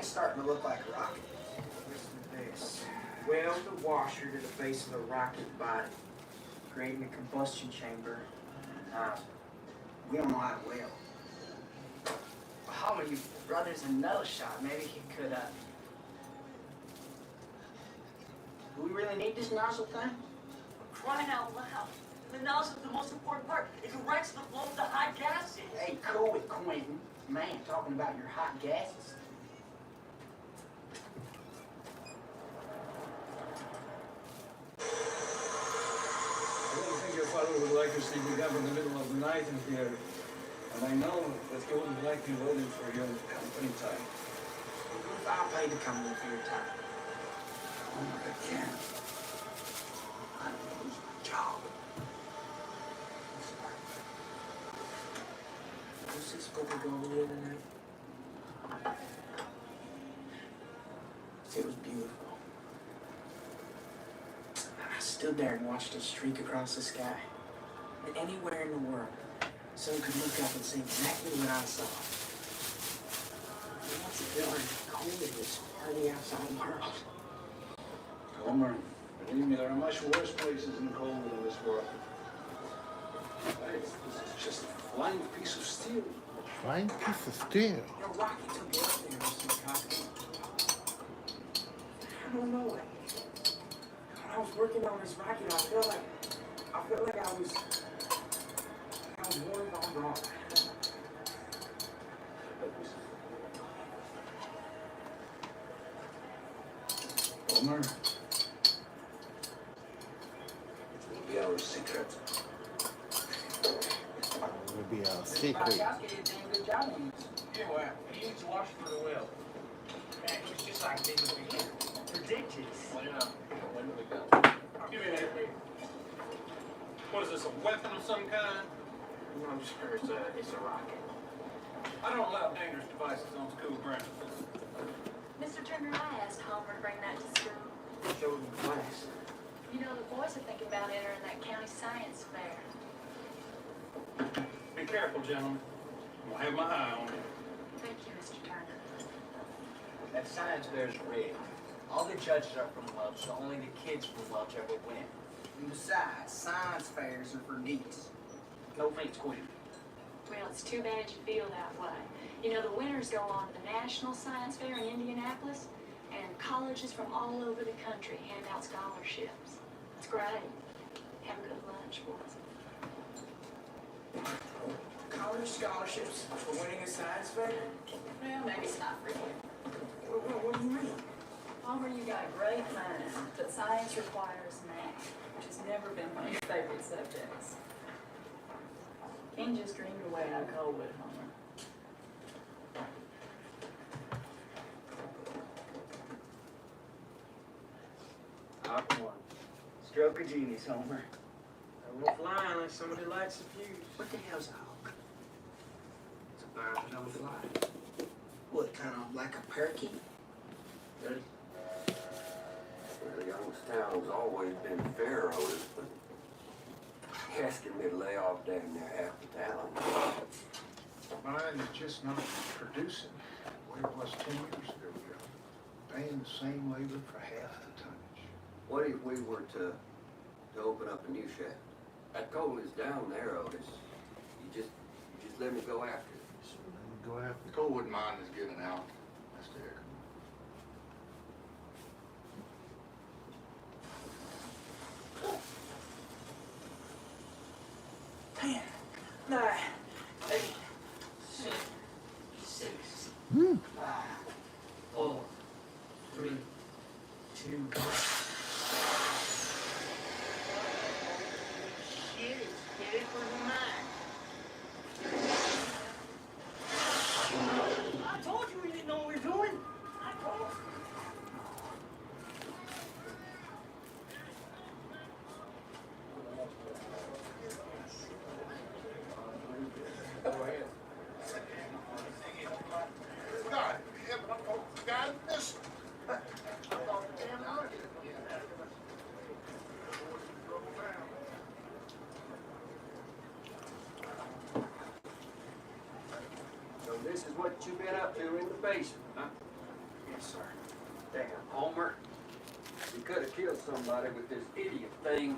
thing's starting to look like a rocket. Listen to this. Weld the washer to the base of the rocket body, creating a combustion chamber. We don't know how to weld. Homer, your brother's a nut shot. Maybe he could, Do we really need this nozzle thing? Crying out loud. The nozzle's the most important part. It directs the flow of the hot gases. Hey, cool it, Quentin. Man, talking about your hot gases. I don't think your father would like to see me up in the middle of the night in here. And I know that he wouldn't like me waiting for your company time. What if I paid to come in for your time? Oh, I can't. I'm gonna lose my job. Was this what we're going to the other night? It was beautiful. I stood there and watched it streak across the sky. And anywhere in the world, someone could look up and see exactly what I saw. And what's it feeling cold in this party outside world? Homer, believe me, there are much worse places in cold than this world. Hey, this is just a flying piece of steel. Flying piece of steel. Your rocket took you up there, Mr. Koski. I don't know. When I was working on this rocket, I felt like I was warm on wrong. Homer, it will be our secret. It will be our secret. Koski did a damn good job on this. Yeah, well, he needs to wash for the well. Man, it was just like it did with the beginning. Predicted. Well, you know, when do we go? Give me that thing. What is this, a weapon of some kind? No, sir, it's a rocket. I don't allow dangerous devices on school grounds. Mr. Turner, I asked Homer to bring that to school. Showed him the class. You know, the boys are thinking about entering that county science fair. Be careful, gentlemen. I'll have my eye on it. Thank you, Mr. Turner. That science fair is rigged. All the judges are from Welch, so only the kids from Welch ever win. And besides, science fairs are for geeks. No offense, Quentin. Well, it's too bad you feel that way. You know, the winners go on to the National Science Fair in Indianapolis, and colleges from all over the country hand out scholarships. It's great. Have a good lunch, boys. College scholarships for winning a science fair? Well, maybe it's not for you. What do you mean? Homer, you got a great mind, but science requires math, which has never been one of your favorite subjects. Ken just dreamed away out cold with Homer. Hot one. Stroke of genius, Homer. I won't fly unless somebody lights the fuse. What the hell's a hawk? It's a bird that don't fly. What, kind of like a parakeet? Ready? Well, Youngstown's always been Pharaoh's, but asking me to lay off down there half the town. Mine is just not producing what it was 10 years ago. Paying the same labor for half the tonnage. What if we were to open up a new shaft? That coal is down there, Otis. You just let me go after it. So let me go after. Coalwood mine is getting out, Mr. Eric. Ten, 9, 8, 6, 5, 4, 3, 2. Shit, get it for the mine. I told you we didn't know what we were doing. I told you. Go ahead. God, God, this. So this is what you've been up to in the basement, huh? sir. Damn, Homer. You could have killed somebody with this idiot thing.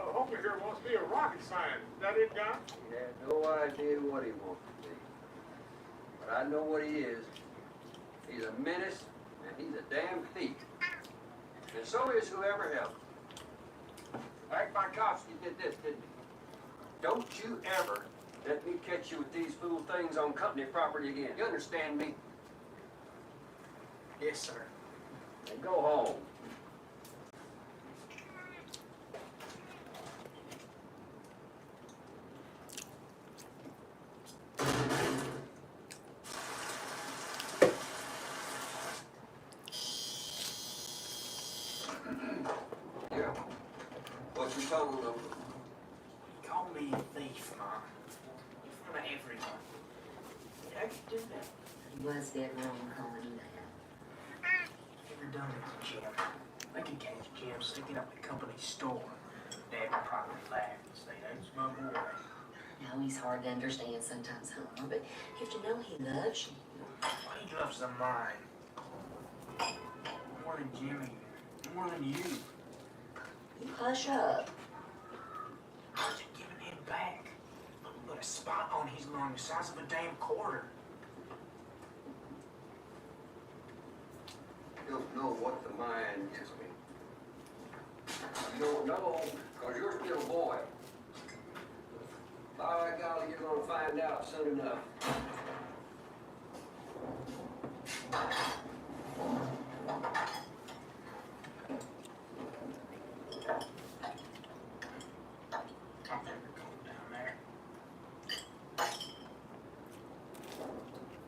Oh, Homer here wants to be a rocket scientist. Is that it, John? He had no idea what he wants to be. But I know what he is. He's a menace, and he's a damn thief. And so is whoever helped him. Act by cops, you did this, didn't you? Don't you ever let me catch you with these fool things on company property again. You understand me? Yes, sir. And go home. Yeah. What you talking about? Call me a thief, Mom. In front of everyone. How'd you do that? He was dead wrong calling him that. Never done it to Jim. They can catch Jim sneaking up the company store. Dad would probably laugh and say, that's my boy. Now he's hard to understand sometimes, Homer, but you have to know he loves you. He loves the mine. More than Jimmy. More than you. You hush up. How's it giving him back? Look, a spot on his lung the size of a damn quarter. You don't know what the mind is, me. You don't know, because you're still a boy. By golly, you're going to find out soon enough. I'll never go down there.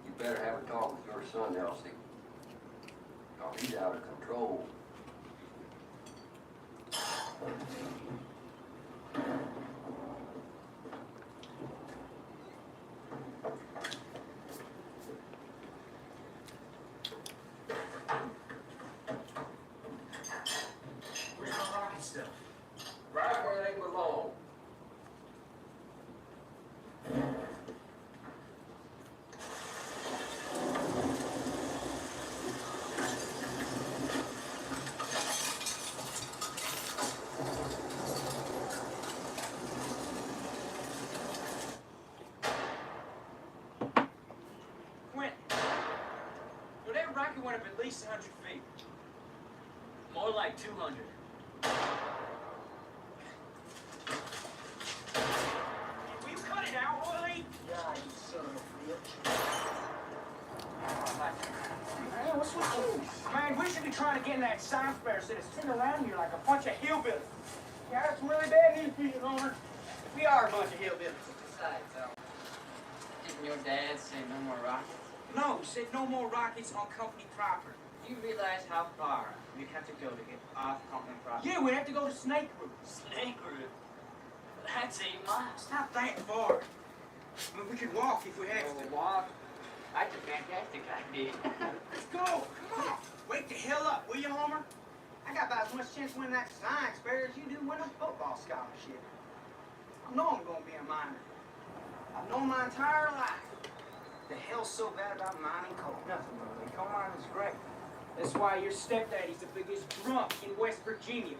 You better have a talk with your son, Elsie. Because he's out of control. Where's my rocket stuff? Right where they belong. Quentin. Well, that rocket went up at least 100 feet. More like 200. Will you cut it out, Willie? Yeah, you son of a bitch. Man, what's with you? Man, we should be trying to get in that science fair instead of sitting around here like a bunch of hillbillies. Yeah, that's really bad news for you, Homer. We are a bunch of hillbillies. Besides, didn't your dad say no more rockets? No, he said no more rockets on company property. Do you realize how far we'd have to go to get off company property? Yeah, we have to go to Snake Root. Snake route. That's 8 miles. It's not that far. I mean, we could walk if we had to. Walk. That's a fantastic idea. Let's go. Come on. Wake the hell up, will you, Homer? I got about as much chance to win that science fair as you do win a football scholarship. I know I'm going to be a miner. I've known my entire life. The hell's so bad about mining coal? Nothing, really. Coal mining is great. That's why your stepdaddy's the biggest drunk in West Virginia.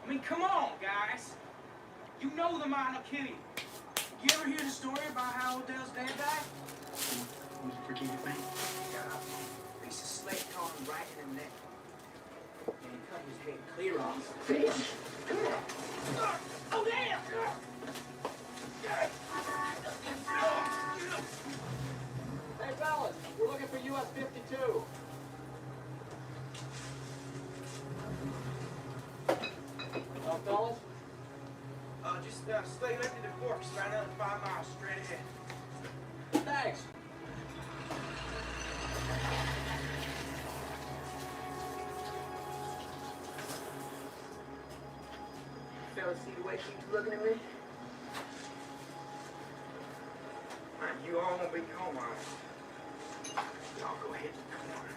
I mean, come on, guys. You know the mine will kill you. You ever hear the story about how Odell's dad died? Who's a Virginia fan? Yeah. Piece of slate caught him right in the neck. And he cut his head clear off. Bitch! Oh, damn! Hey, fellas, we're looking for US 52. Well, fellas? Just stay left of the forks, about another 5 miles straight ahead. Thanks. Fellas, see the way she's looking at me? Man, you all won't be home on it. I'll go ahead to the corner.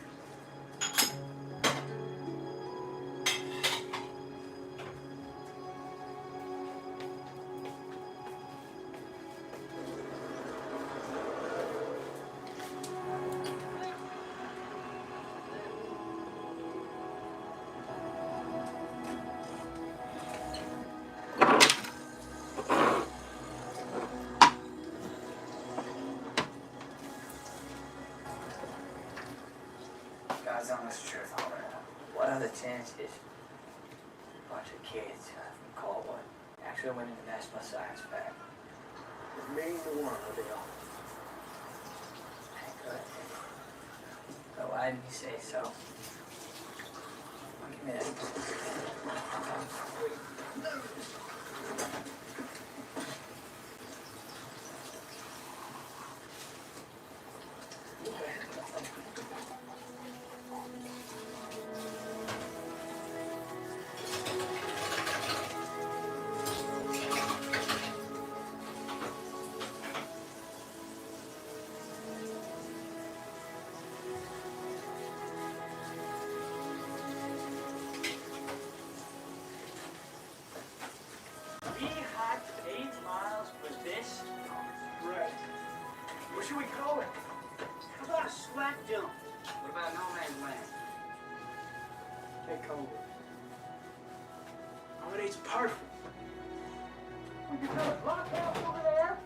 God's honest truth, Homer. What are the chances? A bunch of kids from Colwood actually winning the National Science Fair. It's me and the one, are they all? Good. So why didn't you say so? Give me that. What should we call it? How about a slack jump? What about no man's land? Take over. Oh, it's perfect. We can build a blockhouse over there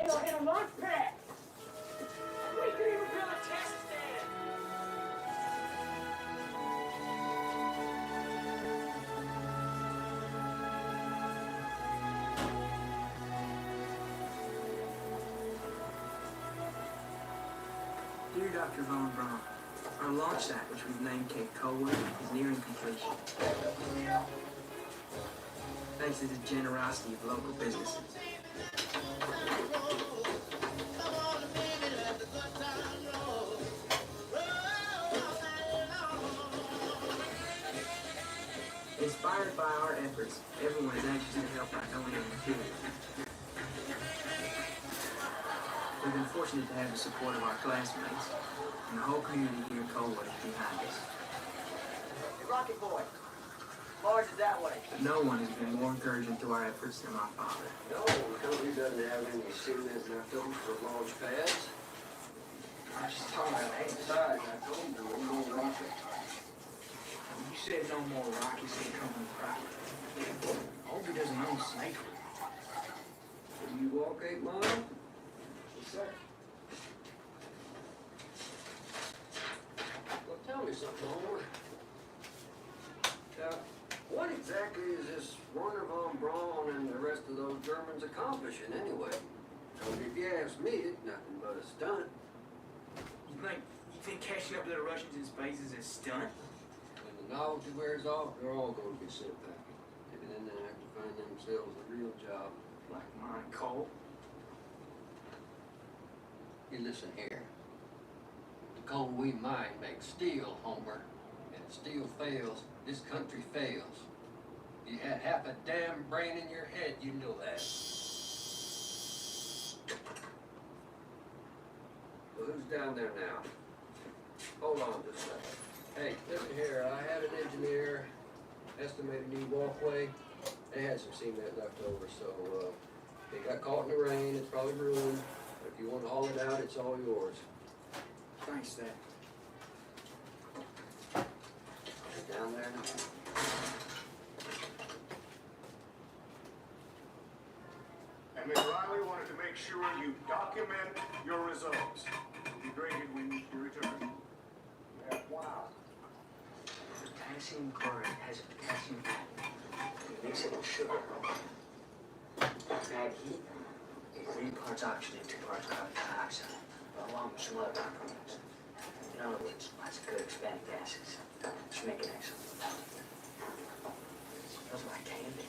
in a launch pad. We can even build a test stand. Dear Dr. Von Braun, our launch site, which we've named Cape Colwood, is nearing completion. Thanks to the generosity of local businesses. Inspired by our efforts, everyone is anxious to help by donating materials. We've been fortunate to have the support of our classmates, and the whole community here in Colwood is behind us. Hey, Rocket Boy. Mars is that way. But no one has been more encouraging to our efforts than my father. No, the company doesn't have any cement left over for launch pads. I'm just talking about it. Besides, I told you, we're gonna rock it. You said no more Rockies ain't coming property. Obi doesn't own Snake. Do you walk 8 miles? Yes, sir. Well, tell me something, Homer. What exactly is this Werner von Braun and the rest of those Germans accomplishing anyway? Because if you ask me, it's nothing but a stunt. You think catching up to the Russians in space is a stunt? When the novelty wears off, they're all going to be sent back. And then they have to find themselves a real job. Like mine, Cole. You listen here. The coal we mine makes steel, Homer. And if steel fails, this country fails. If you had half a damn brain in your head, you know that. Well, who's down there now? Hold on just a second. Hey, listen here. I had an engineer estimate a new walkway. They had some cement left over, so it got caught in the rain. It's probably ruined. But if you want to haul it out, it's all yours. Thanks, Dad. Down there now. And Miss Riley wanted to make sure you document your results. You'll be graded when you return. Yeah, wow. Potassium chloride has a potassium atom. It makes it with sugar. Add heat, 3 parts oxygen, 2 parts carbon dioxide, along with some other components. In other words, lots of good expanded gases. Should make it excellent. Smells like candy.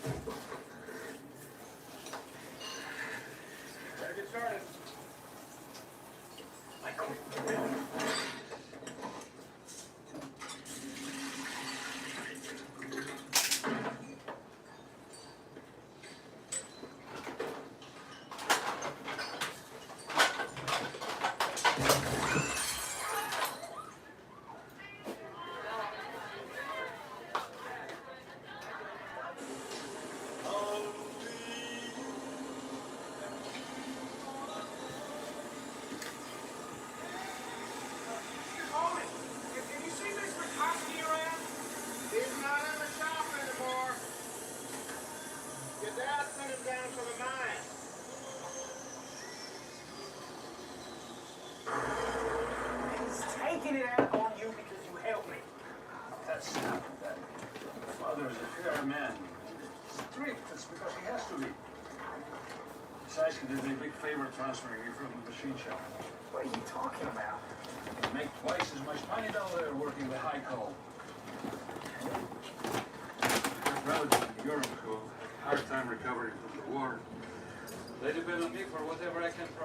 Better get started. Michael. Taking it out on strict. It's because he has to be. Besides, he did a big favor transferring you from the machine shop. What are you talking about? You make twice as much money down there working the high coal. Relatives in Europe who have a hard time recovering from the war. They depend on me for whatever I can provide.